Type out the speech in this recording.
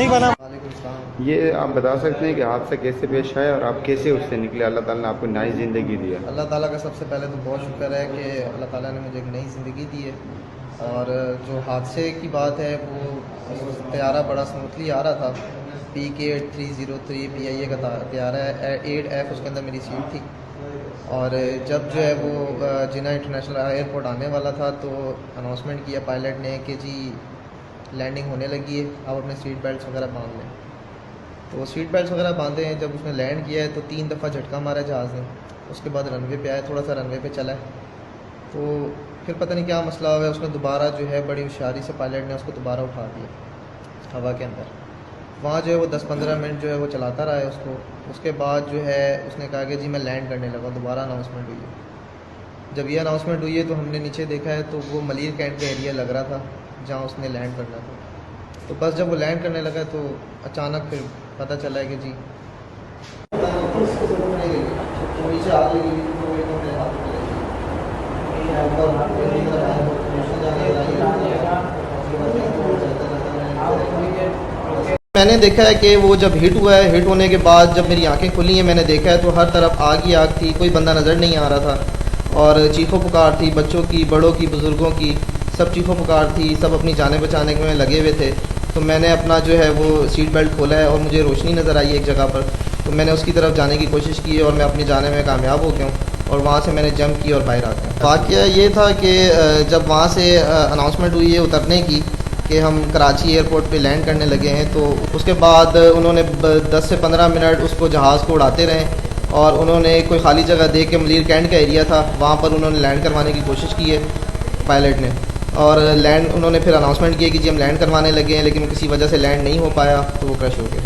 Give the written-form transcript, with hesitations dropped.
नहीं बना। ये आप बता सकते हैं कि हादसा कैसे पेश आया और आप कैसे उससे निकले? अल्लाह ताला ने आपको नई ज़िंदगी दी है। अल्लाह ताला का सबसे पहले तो बहुत शुक्र है कि अल्लाह ताला ने मुझे एक नई ज़िंदगी दी है। और जो हादसे की बात है वो तैयारा बड़ा स्मूथली आ रहा था। PK8303 PIA का तैयारा है, 8F उसके अंदर मेरी सीट थी। और जब जो है वो जिन्ना इंटरनेशनल एयरपोर्ट आने वाला था तो अनाउंसमेंट किया पायलट ने कि जी लैंडिंग होने लगी है, आप अपने सीट बेल्ट वगैरह बांध लें। तो सीट बेल्ट वगैरह बांधे हैं। जब उसने लैंड किया है तो 3 दफ़ा झटका मारा जहाज़ ने। उसके बाद रनवे पे आया, थोड़ा सा रनवे पे चला है तो फिर पता नहीं क्या मसला हुआ है, उसने दोबारा जो है बड़ी होशियारी से पायलट ने उसको दोबारा उठा दिया हवा के अंदर। वहाँ जो है वो 10-15 मिनट जो है वो चलाता रहा है उसको। उसके बाद जो है उसने कहा कि जी मैं लैंड करने लगा। दोबारा अनाउंसमेंट हुई है। जब ये अनाउंसमेंट हुई है तो हमने नीचे देखा है तो वो मलिर कैंट का एरिया लग रहा था जहाँ उसने लैंड करना था। तो बस जब वो लैंड करने लगा तो अचानक फिर पता चला है कि जी मैंने देखा है कि वो जब हिट हुआ है, हिट होने के बाद जब मेरी आंखें खुली हैं मैंने देखा है तो हर तरफ आग ही आग थी, कोई बंदा नज़र नहीं आ रहा था। और चीखों पुकार थी, बच्चों की, बड़ों की, बुज़ुर्गों की, सब चीखों पुकार थी, सब अपनी जानें बचाने में लगे हुए थे। तो मैंने अपना जो है वो सीट बेल्ट खोला है और मुझे रोशनी नज़र आई है एक जगह पर, तो मैंने उसकी तरफ जाने की कोशिश की है और मैं अपनी जाने में कामयाब हो गया हूँ और वहाँ से मैंने जंप की और बाहर आ गया। वाक़या ये था कि जब वहाँ से अनाउंसमेंट हुई है उतरने की कि हम कराची एयरपोर्ट पे लैंड करने लगे हैं, तो उसके बाद उन्होंने 10 से 15 मिनट उसको जहाज़ को उड़ाते रहे और उन्होंने कोई खाली जगह देख के मलिर कैंट का एरिया था वहाँ पर उन्होंने लैंड करवाने की कोशिश की है पायलट ने। और लैंड उन्होंने फिर अनाउंसमेंट किया कि जी हम लैंड करवाने लगे हैं, लेकिन किसी वजह से लैंड नहीं हो पाया तो वो क्रश हो गया।